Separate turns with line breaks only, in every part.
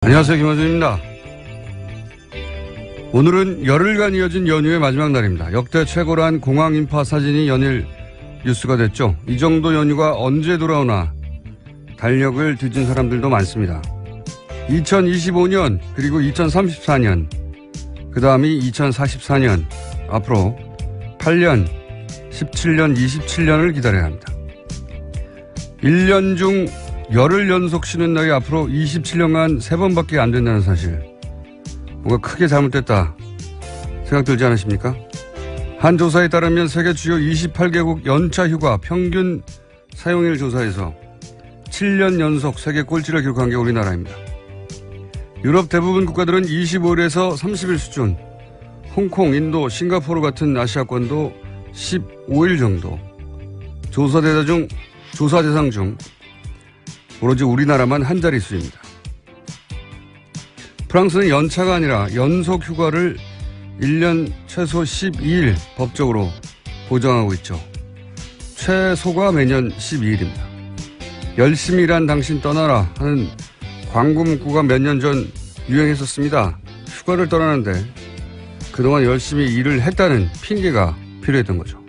안녕하세요, 김원준입니다. 오늘은 열흘간 이어진 연휴의 마지막 날입니다. 역대 최고란 공항 인파 사진이 연일 뉴스가 됐죠. 이 정도 연휴가 언제 돌아오나 달력을 뒤진 사람들도 많습니다. 2025년 그리고 2034년 그 다음이 2044년 앞으로 8년, 17년, 27년을 기다려야 합니다. 1년 중 열흘 연속 쉬는 날이 앞으로 27년간 3번밖에 안 된다는 사실. 뭔가 크게 잘못됐다 생각 들지 않으십니까? 한 조사에 따르면 세계 주요 28개국 연차 휴가 평균 사용일 조사에서 7년 연속 세계 꼴찌를 기록한 게 우리나라입니다. 유럽 대부분 국가들은 25일에서 30일 수준, 홍콩, 인도, 싱가포르 같은 아시아권도 15일 정도. 조사 대상 중 오로지 우리나라만 한 자릿수입니다. 프랑스는 연차가 아니라 연속 휴가를 1년 최소 12일 법적으로 보장하고 있죠. 최소가 매년 12일입니다. 열심히 일한 당신 떠나라 하는 광고 문구가 몇 년 전 유행했었습니다. 휴가를 떠나는데 그동안 열심히 일을 했다는 핑계가 필요했던 거죠.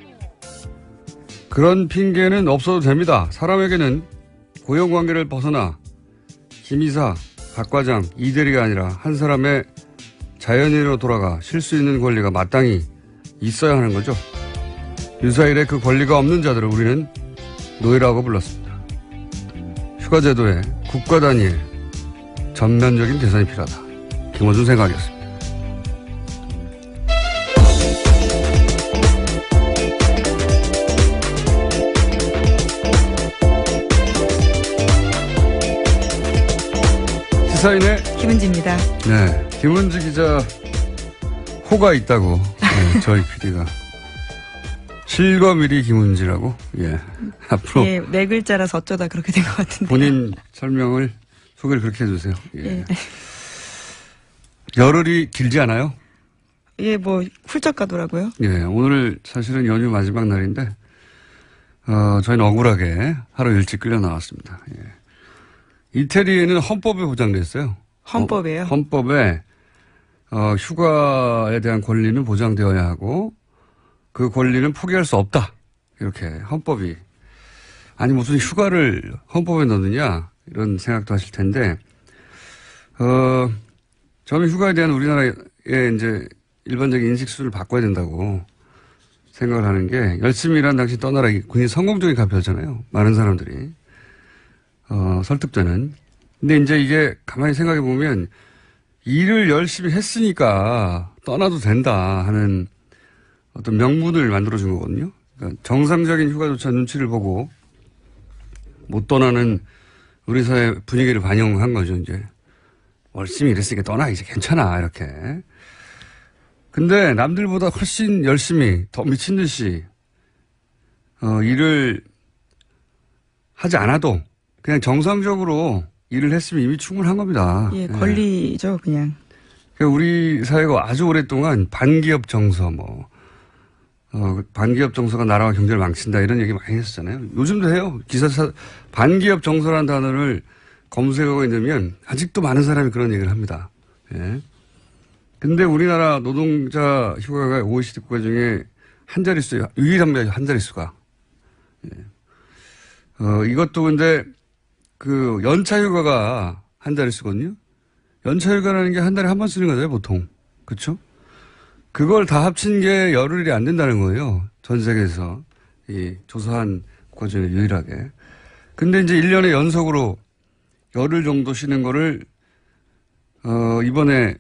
그런 핑계는 없어도 됩니다. 사람에게는 고용관계를 벗어나 김이사, 박과장, 이대리가 아니라 한 사람의 자연인으로 돌아가 쉴 수 있는 권리가 마땅히 있어야 하는 거죠. 유사일에 그 권리가 없는 자들을 우리는 노예라고 불렀습니다. 휴가제도에 국가 단위의 전면적인 개선이 필요하다. 김원준 생각이었습니다. 시사인의
김은지입니다.
네, 김은지 기자 호가 있다고 저희 PD가 실검일이 김은지라고. 예, 앞으로
예, 네 글자라서 어쩌다 그렇게 된 것 같은데.
본인 소개를 그렇게 해주세요. 예.
예.
열흘이 길지 않아요?
예, 뭐 훌쩍 가더라고요.
예, 오늘 사실은 연휴 마지막 날인데 저희는 억울하게 하루 일찍 끌려 나왔습니다. 예. 이태리에는 헌법에 보장돼 있어요.
헌법에요?
헌법에 휴가에 대한 권리는 보장되어야 하고 그 권리는 포기할 수 없다. 이렇게 헌법이. 아니 무슨 휴가를 헌법에 넣느냐 이런 생각도 하실 텐데 저는 휴가에 대한 우리나라의 이제 일반적인 인식 수준을 바꿔야 된다고 생각을 하는 게 열심히 일한 당신 떠나라. 굉장히 성공적인 가표잖아요. 많은 사람들이. 설득되는. 근데 이제 이게 가만히 생각해 보면 일을 열심히 했으니까 떠나도 된다 하는 어떤 명분을 만들어준 거거든요. 그러니까 정상적인 휴가조차 눈치를 보고 못 떠나는 우리 사회 분위기를 반영한 거죠, 이제. 열심히 일했으니까 떠나, 이제 괜찮아, 이렇게. 근데 남들보다 훨씬 열심히, 더 미친 듯이, 일을 하지 않아도 그냥 정상적으로 일을 했으면 이미 충분한 겁니다.
예, 권리죠, 그냥.
그러니까 우리 사회가 아주 오랫동안 반기업 정서, 반기업 정서가 나라와 경제를 망친다 이런 얘기 많이 했었잖아요. 요즘도 해요. 반기업 정서라는 단어를 검색하고 있으면 아직도 많은 사람이 그런 얘기를 합니다. 예. 근데 우리나라 노동자 휴가가 OECD 국가 중에 한 자릿수예요. 유일합니다. 한 자릿수가. 예. 이것도 근데 그 연차 휴가가 한 자릿수거든요. 연차 휴가라는 게 한 달에 한 번 쓰는 거잖아요, 보통. 그렇죠? 그걸 다 합친 게 열흘이 안 된다는 거예요. 전 세계에서 이 조사한 국가 중에 유일하게. 근데 이제 1년에 연속으로 열흘 정도 쉬는 거를 이번에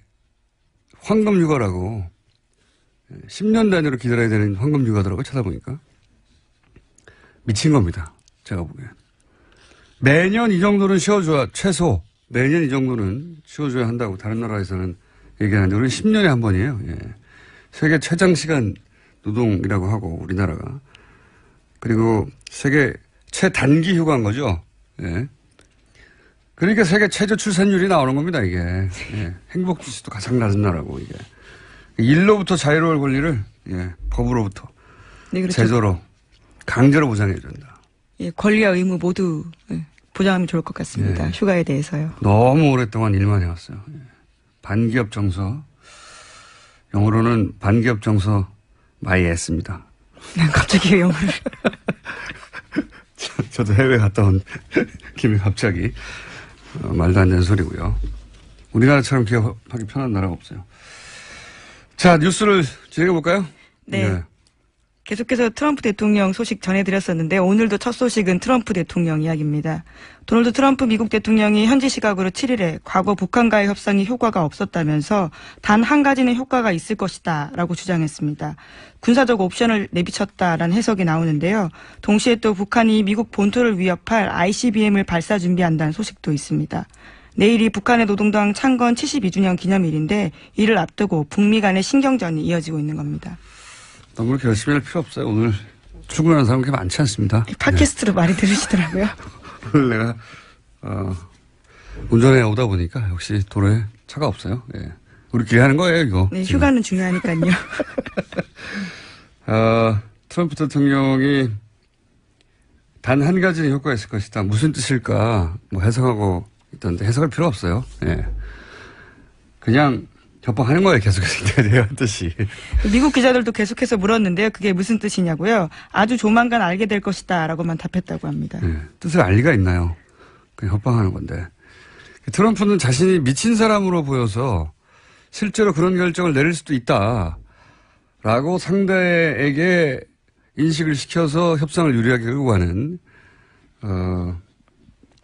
황금 휴가라고 10년 단위로 기다려야 되는 황금 휴가더라고요. 찾아보니까. 미친 겁니다. 제가 보기엔. 매년 이 정도는 쉬어줘야, 최소 매년 이 정도는 쉬어줘야 한다고 다른 나라에서는 얘기하는데 우리는 10년에 한 번이에요. 예. 세계 최장시간 노동이라고 하고 우리나라가. 그리고 세계 최단기 휴가인 거죠. 예. 그러니까 세계 최저 출산율이 나오는 겁니다, 이게. 예. 행복지수도 가장 낮은 나라고, 이게. 일로부터 자유로울 권리를, 예, 법으로부터. 네, 그렇죠. 제도로, 강제로 보장해야 된다.
예, 권리와 의무 모두, 예, 보장하면 좋을 것 같습니다.
예.
휴가에 대해서요.
너무 오랫동안 일만 해왔어요. 예. 반기업 정서. 영어로는 반기업 정서 많이 애씁니다.
난 갑자기 영어를.
저도 해외 갔다 온 김에 갑자기 말도 안 되는 소리고요. 우리나라처럼 기업하기 편한 나라가 없어요. 자, 뉴스를 진행해볼까요?
네. 계속해서 트럼프 대통령 소식 전해드렸었는데 오늘도 첫 소식은 트럼프 대통령 이야기입니다. 도널드 트럼프 미국 대통령이 현지 시각으로 7일에 과거 북한과의 협상이 효과가 없었다면서 단 한 가지는 효과가 있을 것이다 라고 주장했습니다. 군사적 옵션을 내비쳤다라는 해석이 나오는데요. 동시에 또 북한이 미국 본토를 위협할 ICBM을 발사 준비한다는 소식도 있습니다. 내일이 북한의 노동당 창건 72주년 기념일인데 이를 앞두고 북미 간의 신경전이 이어지고 있는 겁니다.
너무 그렇게 열심히 할 필요 없어요. 오늘 출근하는 사람 그렇게 많지 않습니다.
팟캐스트로 많이 들으시더라고요.
오늘 내가 운전해 오다 보니까 역시 도로에 차가 없어요. 예. 우리끼리 하는 거예요, 이거.
네, 휴가는 중요하니까요.
트럼프 대통령이 단 한 가지는 효과가 있을 것이다. 무슨 뜻일까 뭐 해석하고 있던데 해석할 필요 없어요. 예. 그냥 협박하는 거예요. 계속해서 내가 뜻이.
미국 기자들도 계속해서 물었는데요. 그게 무슨 뜻이냐고요. 아주 조만간 알게 될 것이다 라고만 답했다고 합니다.
예. 뜻을 알 리가 있나요? 그냥 협박하는 건데. 트럼프는 자신이 미친 사람으로 보여서 실제로 그런 결정을 내릴 수도 있다. 라고 상대에게 인식을 시켜서 협상을 유리하게 끌고 가는,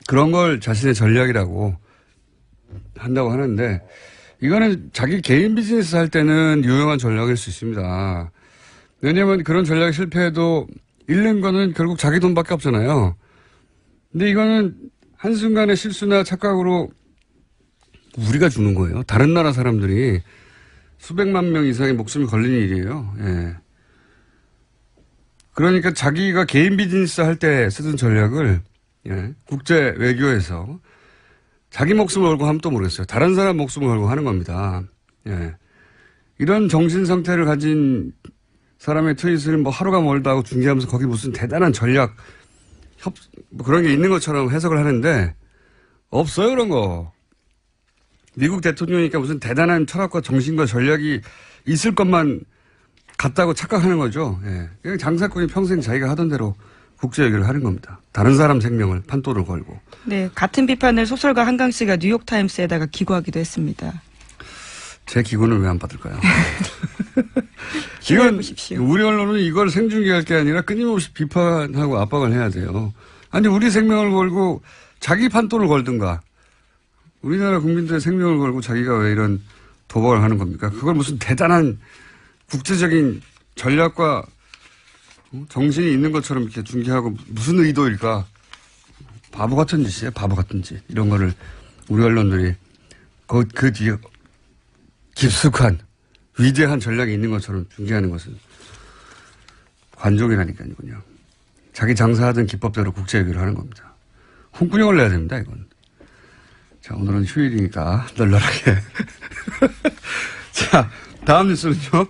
그런 걸 자신의 전략이라고 한다고 하는데, 이거는 자기 개인 비즈니스 할 때는 유용한 전략일 수 있습니다. 왜냐하면 그런 전략이 실패해도 잃는 거는 결국 자기 돈밖에 없잖아요. 근데 이거는 한순간의 실수나 착각으로 우리가 주는 거예요. 다른 나라 사람들이 수백만 명 이상의 목숨이 걸리는 일이에요. 예. 그러니까 자기가 개인 비즈니스 할 때 쓰던 전략을 예, 국제 외교에서 자기 목숨을 걸고 하면 또 모르겠어요. 다른 사람 목숨을 걸고 하는 겁니다. 예. 이런 정신 상태를 가진 사람의 트윗을 뭐 하루가 멀다 하고 중계하면서 거기 무슨 대단한 전략, 뭐 그런 게 있는 것처럼 해석을 하는데 없어요, 그런 거. 미국 대통령이니까 무슨 대단한 철학과 정신과 전략이 있을 것만 같다고 착각하는 거죠. 예. 그냥 장사꾼이 평생 자기가 하던 대로 국제 얘기를 하는 겁니다. 다른 사람 생명을 판도를 걸고.
네, 같은 비판을 소설가 한강 씨가 뉴욕타임스에다가 기고하기도 했습니다.
제 기고는 왜 안 받을까요?
이건 보십시오.
우리 언론은 이걸 생중계할 게 아니라 끊임없이 비판하고 압박을 해야 돼요. 아니 우리 생명을 걸고 자기 판도를 걸든가. 우리나라 국민들의 생명을 걸고 자기가 왜 이런 도박을 하는 겁니까? 그걸 무슨 대단한 국제적인 전략과 정신이 있는 것처럼 이렇게 중계하고 무슨 의도일까? 바보 같은 짓이에요. 바보 같은 짓. 이런 거를 우리 언론들이 그 뒤에 깊숙한 위대한 전략이 있는 것처럼 중계하는 것은 관종이라니까요. 그냥. 자기 장사하던 기법대로 국제 얘기를 하는 겁니다. 홍군형을 내야 됩니다. 이건. 자, 오늘은 휴일이니까 널널하게. 자, 다음 뉴스는요.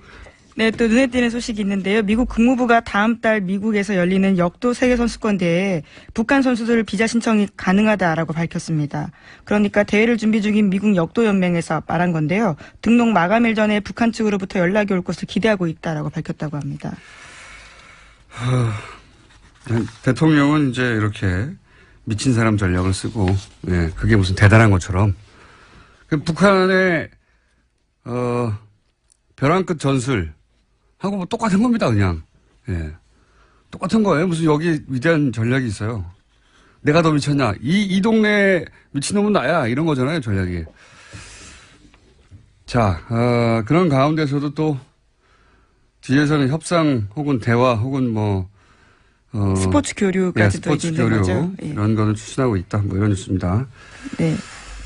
네, 또 눈에 띄는 소식이 있는데요. 미국 국무부가 다음 달 미국에서 열리는 역도 세계선수권대회에 북한 선수들 비자 신청이 가능하다라고 밝혔습니다. 그러니까 대회를 준비 중인 미국 역도연맹에서 말한 건데요. 등록 마감일 전에 북한 측으로부터 연락이 올 것을 기대하고 있다라고 밝혔다고 합니다.
대통령은 이제 이렇게 미친 사람 전략을 쓰고, 예, 그게 무슨 대단한 것처럼. 북한의, 벼랑 끝 전술, 하고 뭐 똑같은 겁니다, 그냥. 예. 똑같은 거예요. 무슨 여기 위대한 전략이 있어요. 내가 더 미쳤냐. 이 동네 미친놈은 나야. 이런 거잖아요, 전략이. 자, 그런 가운데서도 또, 뒤에서는 협상 혹은 대화 혹은 뭐,
스포츠 교류까지도
스포츠
있는
교류
거죠. 예.
이런 거는 추진하고 있다. 뭐 이런 뉴스입니다.
네.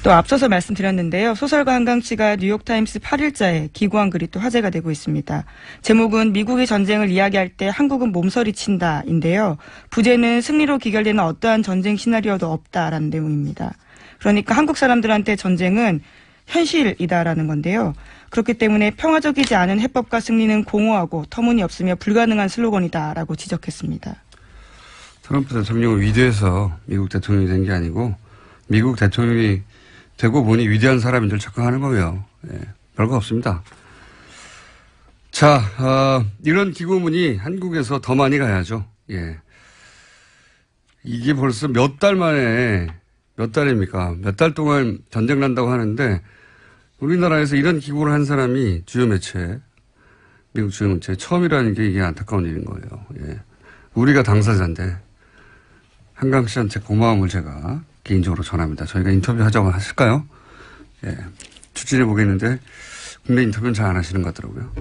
또 앞서서 말씀드렸는데요. 소설가 한강 씨가 뉴욕타임스 8일자에 기고한 글이 또 화제가 되고 있습니다. 제목은 미국이 전쟁을 이야기할 때 한국은 몸서리친다인데요. 부제는 승리로 귀결되는 어떠한 전쟁 시나리오도 없다라는 내용입니다. 그러니까 한국 사람들한테 전쟁은 현실이다라는 건데요. 그렇기 때문에 평화적이지 않은 해법과 승리는 공허하고 터무니없으며 불가능한 슬로건이다라고 지적했습니다.
트럼프 대통령은 위대해서 미국 대통령이 된 게 아니고 미국 대통령이 되고 보니 위대한 사람인 줄 착각하는 거예요. 예, 별거 없습니다. 자, 이런 기고문이 한국에서 더 많이 가야죠. 예. 이게 벌써 몇 달 만에, 몇 달입니까? 몇 달 동안 전쟁 난다고 하는데 우리나라에서 이런 기고를 한 사람이 주요 매체, 미국 주요 매체 처음이라는 게 이게 안타까운 일인 거예요. 예. 우리가 당사자인데 한강 씨한테 고마움을 제가 개인적으로 전합니다. 저희가 인터뷰 하자고 하실까요? 예. 추진해 보겠는데 국내 인터뷰는 잘 안 하시는 것 같더라고요.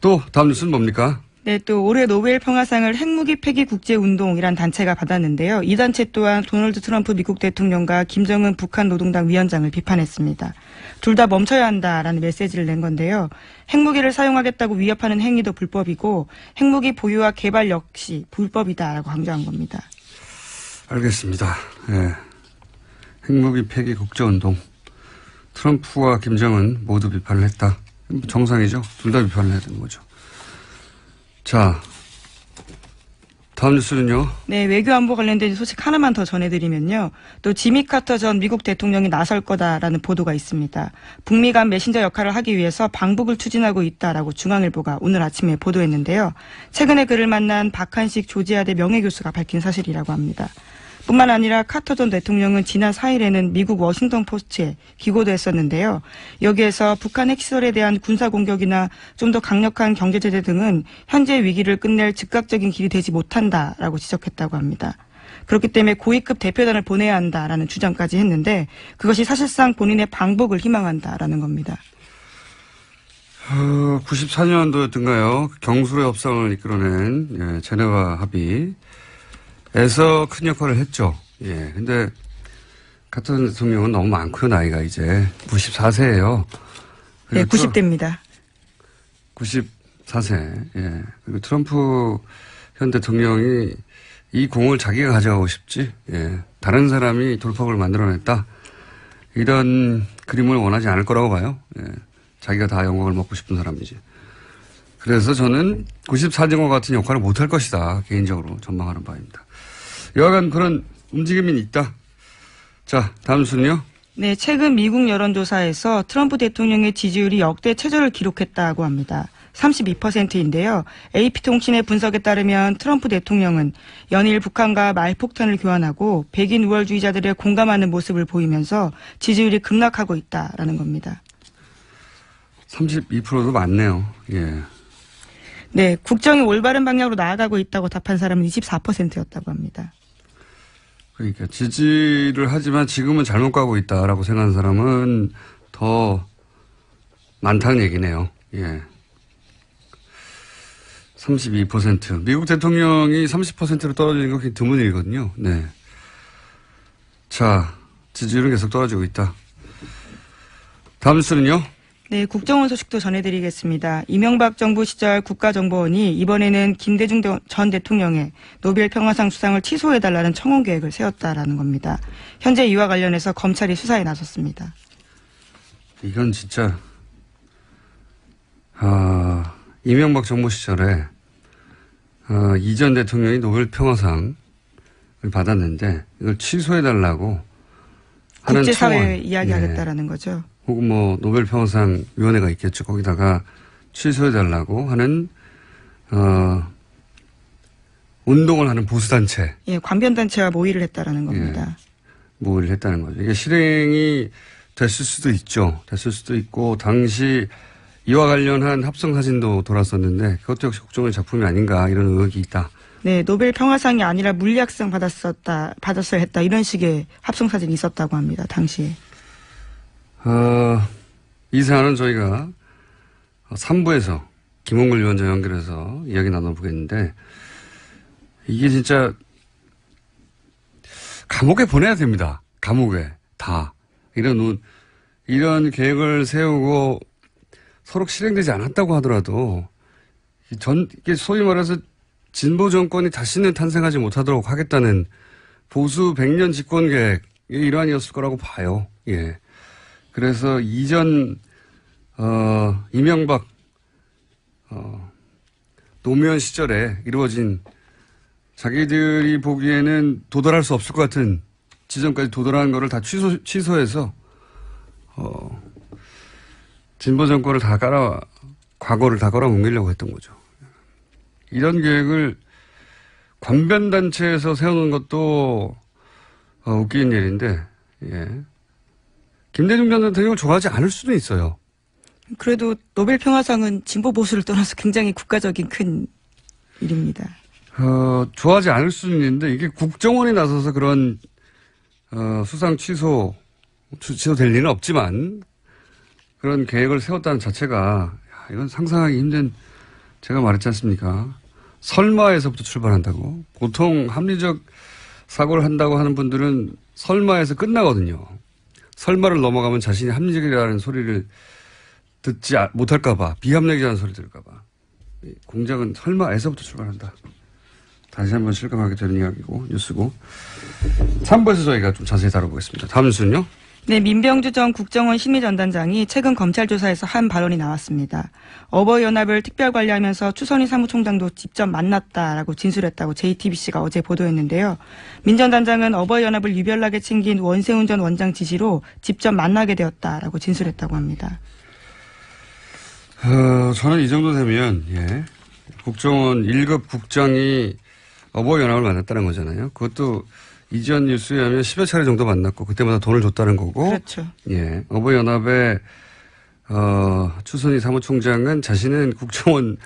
또 다음 뉴스는 뭡니까?
네, 또 올해 노벨 평화상을 핵무기 폐기 국제운동이란 단체가 받았는데요. 이 단체 또한 도널드 트럼프 미국 대통령과 김정은 북한 노동당 위원장을 비판했습니다. 둘 다 멈춰야 한다라는 메시지를 낸 건데요. 핵무기를 사용하겠다고 위협하는 행위도 불법이고 핵무기 보유와 개발 역시 불법이다라고 강조한 겁니다.
알겠습니다. 예. 핵무기 폐기 국제운동. 트럼프와 김정은 모두 비판을 했다. 정상이죠. 둘 다 비판을 해야 되는 거죠. 자, 다음 뉴스는요.
네, 외교안보 관련된 소식 하나만 더 전해드리면요. 또 지미 카터 전 미국 대통령이 나설 거다라는 보도가 있습니다. 북미 간 메신저 역할을 하기 위해서 방북을 추진하고 있다라고 중앙일보가 오늘 아침에 보도했는데요. 최근에 그를 만난 박한식 조지아대 명예교수가 밝힌 사실이라고 합니다. 뿐만 아니라 카터 전 대통령은 지난 4일에는 미국 워싱턴 포스트에 기고도 했었는데요. 여기에서 북한 핵시설에 대한 군사 공격이나 좀 더 강력한 경제 제재 등은 현재 위기를 끝낼 즉각적인 길이 되지 못한다라고 지적했다고 합니다. 그렇기 때문에 고위급 대표단을 보내야 한다라는 주장까지 했는데 그것이 사실상 본인의 방북을 희망한다라는 겁니다.
94년도였던가요? 경술의 협상을 이끌어낸 제네바 합의. 에서 큰 역할을 했죠. 예. 근데, 카터 대통령은 너무 많고요, 나이가 이제. 94세예요.
네, 90대입니다.
94세. 예. 그리고 트럼프 현 대통령이 이 공을 자기가 가져가고 싶지, 예. 다른 사람이 돌파구를 만들어냈다. 이런 그림을 원하지 않을 거라고 봐요. 예. 자기가 다 영광을 먹고 싶은 사람이지. 그래서 저는 94정과 같은 역할을 못할 것이다. 개인적으로 전망하는 바입니다. 여하간 그런 움직임이 있다. 자, 다음 순요.
네, 최근 미국 여론조사에서 트럼프 대통령의 지지율이 역대 최저를 기록했다고 합니다. 32%인데요. AP통신의 분석에 따르면 트럼프 대통령은 연일 북한과 말폭탄을 교환하고 백인 우월주의자들의 공감하는 모습을 보이면서 지지율이 급락하고 있다라는 겁니다.
32%도 많네요. 예.
네, 국정이 올바른 방향으로 나아가고 있다고 답한 사람은 24%였다고 합니다.
그러니까 지지를 하지만 지금은 잘못 가고 있다라고 생각하는 사람은 더 많다는 얘기네요. 예. 32%. 미국 대통령이 30%로 떨어지는 건 굉장히 드문 일이거든요. 네. 자, 지지율은 계속 떨어지고 있다. 다음 뉴스는요?
네, 국정원 소식도 전해드리겠습니다. 이명박 정부 시절 국가정보원이 이번에는 김대중 전 대통령의 노벨 평화상 수상을 취소해달라는 청원 계획을 세웠다라는 겁니다. 현재 이와 관련해서 검찰이 수사에 나섰습니다.
이건 진짜 이명박 정부 시절에 이 전 대통령이 노벨 평화상을 받았는데 이걸 취소해달라고 하는
국제사회에
청원.
이야기하겠다라는 거죠.
혹은 뭐 노벨 평화상 위원회가 있겠죠. 거기다가 취소해달라고 하는 운동을 하는 보수단체.
예, 관변단체와 모의를 했다라는 겁니다.
예, 모의를 했다는 거죠. 이게 실행이 됐을 수도 있죠. 됐을 수도 있고 당시 이와 관련한 합성 사진도 돌았었는데 그것도 역시 국정원의 작품이 아닌가 이런 의혹이 있다.
네, 노벨 평화상이 아니라 물리학상 받았어야 했다 이런 식의 합성 사진이 있었다고 합니다. 당시에.
이 사안은 저희가 3부에서 김홍걸 위원장 연결해서 이야기 나눠보겠는데 이게 진짜 감옥에 보내야 됩니다. 감옥에 다 이런 계획을 세우고 서로 실행되지 않았다고 하더라도 이게 소위 말해서 진보 정권이 다시는 탄생하지 못하도록 하겠다는 보수 100년 집권 계획의 일환이었을 거라고 봐요. 예. 그래서 이전 이명박 노무현 시절에 이루어진 자기들이 보기에는 도달할 수 없을 것 같은 지점까지 도달한 거를 다 취소해서, 진보 정권을 과거를 다 깔아뭉개려고 했던 거죠. 이런 계획을 관변단체에서 세우는 것도, 웃기는 일인데, 예. 김대중 전 대통령을 좋아하지 않을 수도 있어요.
그래도 노벨 평화상은 진보 보수를 떠나서 굉장히 국가적인 큰 일입니다.
좋아하지 않을 수는 있는데 이게 국정원이 나서서 그런 수상 취소될 리는 없지만 그런 계획을 세웠다는 자체가 이건 상상하기 힘든, 제가 말했지 않습니까? 설마에서부터 출발한다고. 보통 합리적 사고를 한다고 하는 분들은 설마에서 끝나거든요. 설마를 넘어가면 자신이 합리적이라는 소리를 듣지 못할까 봐, 비합리적이라는 소리 들을까 봐. 공작은 설마에서부터 출발한다. 다시 한번 실감하게 되는 이야기고, 뉴스고. 3부에서 저희가 좀 자세히 다뤄보겠습니다. 다음 뉴스는요?
네, 민병주 전 국정원 심의전단장이 최근 검찰 조사에서 한 발언이 나왔습니다. 어버이연합을 특별관리하면서 추선희 사무총장도 직접 만났다라고 진술했다고 JTBC가 어제 보도했는데요. 민 전 단장은 어버이연합을 유별나게 챙긴 원세훈 전 원장 지시로 직접 만나게 되었다라고 진술했다고 합니다.
저는 이 정도 되면, 예, 국정원 1급 국장이 어버이연합을 만났다는 거잖아요. 그것도 이전 뉴스에 하면 10여 차례 정도 만났고 그때마다 돈을 줬다는 거고.
그렇죠.
예. 어버이연합의 추선희 사무총장은 자신은 국정원인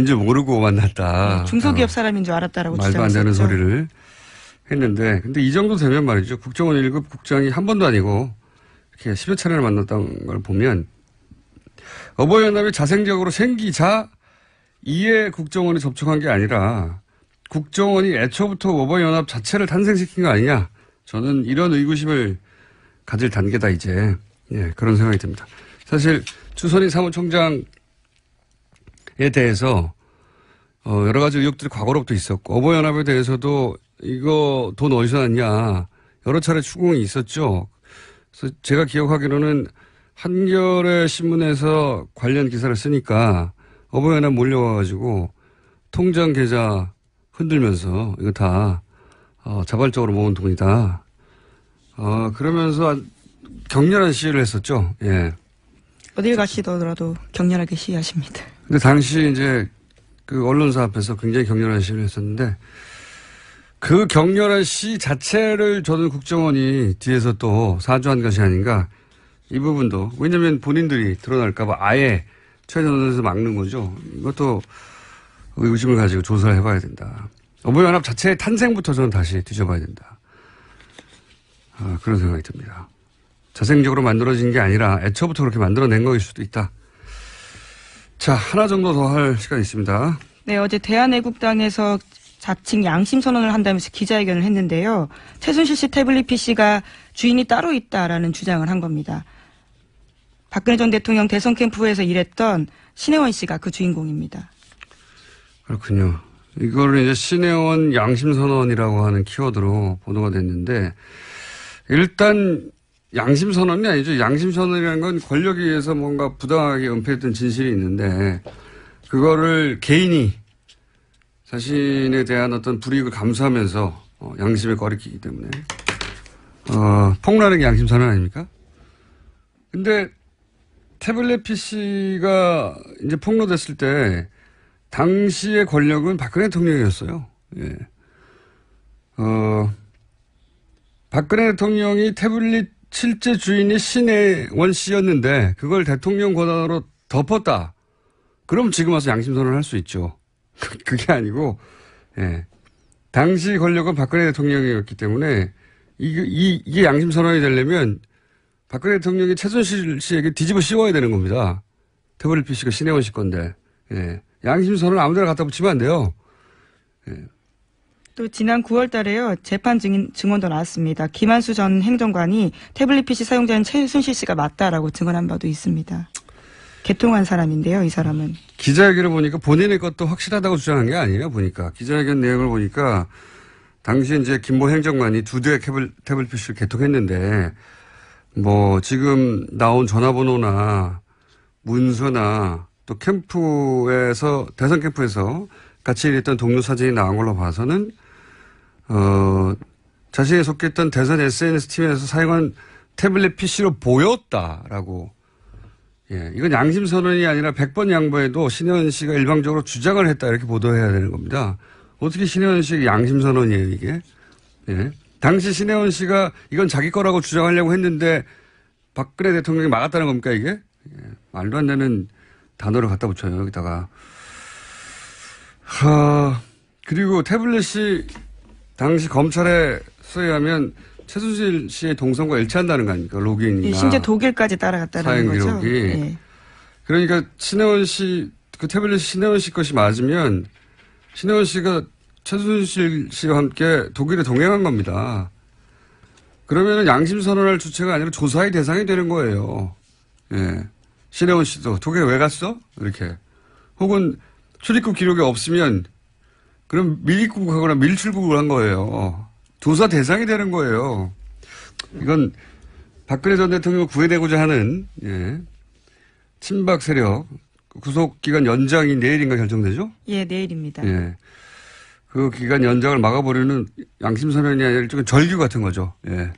줄 모르고 만났다.
중소기업 사람인 줄 알았다라고
말도 안
주장했었죠.
되는 소리를 했는데, 근데 이 정도 되면 말이죠. 국정원 1급 국장이 한 번도 아니고 이렇게 10여 차례를 만났다는 걸 보면 어버이연합이 자생적으로 생기자 이에 국정원이 접촉한 게 아니라 국정원이 애초부터 어버이연합 자체를 탄생시킨 거 아니냐. 저는 이런 의구심을 가질 단계다 이제. 예, 그런 생각이 듭니다. 사실 추선희 사무총장에 대해서 여러 가지 의혹들이 과거로부터 있었고 어버이연합에 대해서도 이거 돈 어디서 났냐 여러 차례 추궁이 있었죠. 그래서 제가 기억하기로는 한겨레 신문에서 관련 기사를 쓰니까 어버이연합 몰려와가지고 통장 계좌 흔들면서 이거 다 자발적으로 모은 돈이다. 그러면서 격렬한 시위를 했었죠. 예.
어딜 가시더라도 격렬하게 시위하십니다.
근데 당시 이제 그 언론사 앞에서 굉장히 격렬한 시위를 했었는데 그 격렬한 시위 자체를 저는 국정원이 뒤에서 또 사주한 것이 아닌가 이 부분도. 왜냐하면 본인들이 드러날까봐 아예 최전선에서 막는 거죠. 이것도 의구심을 가지고 조사를 해봐야 된다. 어버이연합 자체의 탄생부터 저는 다시 뒤져봐야 된다. 그런 생각이 듭니다. 자생적으로 만들어진 게 아니라 애초부터 그렇게 만들어낸 거일 수도 있다. 자, 하나 정도 더 할 시간이 있습니다.
네, 어제 대한애국당에서 자칭 양심 선언을 한다면서 기자회견을 했는데요. 최순실 씨 태블릿 PC가 주인이 따로 있다라는 주장을 한 겁니다. 박근혜 전 대통령 대선 캠프에서 일했던 신혜원 씨가 그 주인공입니다.
그렇군요. 이거를 이제 신혜원 양심선언이라고 하는 키워드로 보도가 됐는데, 일단 양심선언이 아니죠. 양심선언이라는 건 권력에 의해서 뭔가 부당하게 은폐했던 진실이 있는데, 그거를 개인이 자신에 대한 어떤 불이익을 감수하면서 양심에 꺼리키기 때문에, 폭로하는 게 양심선언 아닙니까? 근데 태블릿 PC가 이제 폭로됐을 때, 당시의 권력은 박근혜 대통령이었어요. 예. 박근혜 대통령이 태블릿 실제 주인이 신혜원 씨였는데 그걸 대통령 권한으로 덮었다. 그럼 지금 와서 양심선언을 할 수 있죠. 그게 아니고, 예. 당시 권력은 박근혜 대통령이었기 때문에 이게 양심선언이 되려면 박근혜 대통령이 최순실 씨에게 뒤집어 씌워야 되는 겁니다. 태블릿 PC가 신혜원 씨 건데, 예. 양심선언을 아무데나 갖다 붙이면 안 돼요. 예.
또 지난 9월 달에요. 재판 증언도 나왔습니다. 김한수 전 행정관이 태블릿 PC 사용자인 최순실 씨가 맞다라고 증언한 바도 있습니다. 개통한 사람인데요. 이 사람은. 기자회견을
보니까 본인의 것도 확실하다고 주장한 게 아니에요. 보니까. 기자회견 내용을 보니까 당시 이제 김모 행정관이 2대의 태블릿 PC를 개통했는데 뭐 지금 나온 전화번호나 문서나 또 캠프에서 대선 캠프에서 같이 일했던 동료 사진이 나온 걸로 봐서는 자신이 속했던 대선 SNS 팀에서 사용한 태블릿 PC로 보였다라고. 예, 이건 양심 선언이 아니라 100번 양보해도 신혜원 씨가 일방적으로 주장을 했다 이렇게 보도해야 되는 겁니다. 어떻게 신혜원 씨의 양심 선언이에요 이게? 예. 당시 신혜원 씨가 이건 자기 거라고 주장하려고 했는데 박근혜 대통령이 막았다는 겁니까 이게? 예, 말도 안 되는 단어를 갖다 붙여요 여기다가. 그리고 태블릿이 당시 검찰에 수여하면 최순실 씨의 동선과 일치한다는 거 아닙니까? 로그인이나.
예, 심지어 독일까지 따라갔다는
사용
거죠.
기록이.
예.
그러니까 신혜원 씨, 그 태블릿이 신혜원 씨 것이 맞으면 신혜원 씨가 최순실 씨와 함께 독일에 동행한 겁니다. 그러면 양심 선언할 주체가 아니라 조사의 대상이 되는 거예요. 예. 신혜원 씨도 독일에 왜 갔어? 이렇게. 혹은 출입국 기록이 없으면 그럼 밀입국하거나 밀출국을 한 거예요. 조사 대상이 되는 거예요. 이건 박근혜 전 대통령을 구해내고자 하는 친박 세력 구속기간 연장이 내일인가 결정되죠?
예, 내일입니다.
예. 그 기간 연장을 막아버리는 양심선언이 아니라 일종의 절규 같은 거죠. 예.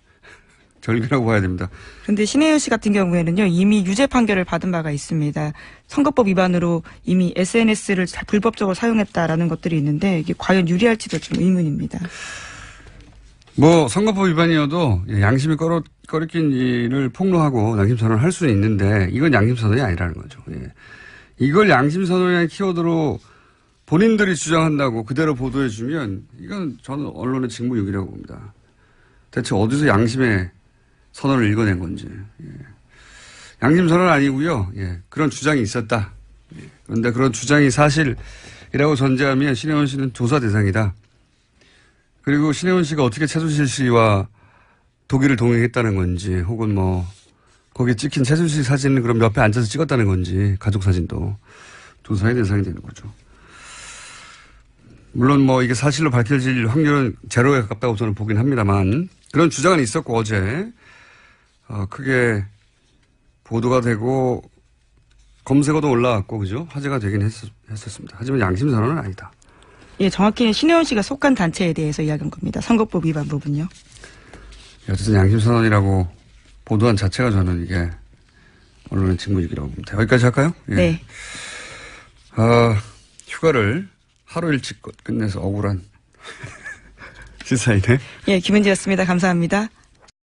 절규라고 봐야 됩니다.
그런데 신혜연 씨 같은 경우에는요, 이미 유죄 판결을 받은 바가 있습니다. 선거법 위반으로 이미 SNS를 불법적으로 사용했다라는 것들이 있는데 이게 과연 유리할지도 좀 의문입니다.
뭐 선거법 위반이어도 양심이 꺼리낀 일을 폭로하고 양심선언을 할 수는 있는데 이건 양심선언이 아니라는 거죠. 예. 이걸 양심선언이라는 키워드로 본인들이 주장한다고 그대로 보도해주면 이건 저는 언론의 직무유기라고 봅니다. 대체 어디서 양심의 선언을 읽어낸 건지. 예. 양심선언은 아니고요. 예. 그런 주장이 있었다. 예. 그런데 그런 주장이 사실이라고 전제하면 신혜원 씨는 조사 대상이다. 그리고 신혜원 씨가 어떻게 최순실 씨와 독일을 동행했다는 건지 혹은 뭐 거기에 찍힌 최순실 사진을 그럼 옆에 앉아서 찍었다는 건지 가족 사진도 조사의 대상이 되는 거죠. 물론 뭐 이게 사실로 밝혀질 확률은 제로에 가깝다고 저는 보긴 합니다만 그런 주장은 있었고 어제 크게 보도가 되고 검색어도 올라왔고 그죠? 화제가 되긴 했었습니다. 하지만 양심선언은 아니다.
예, 정확히는 신혜원 씨가 속한 단체에 대해서 이야기한 겁니다. 선거법 위반 부분요.
어쨌든 양심선언이라고 보도한 자체가 저는 이게 언론의 직무유기라고 봅니다. 여기까지 할까요? 예.
네.
휴가를 하루 일찍 끝내서 억울한 시사이네.
예, 김은지였습니다. 감사합니다.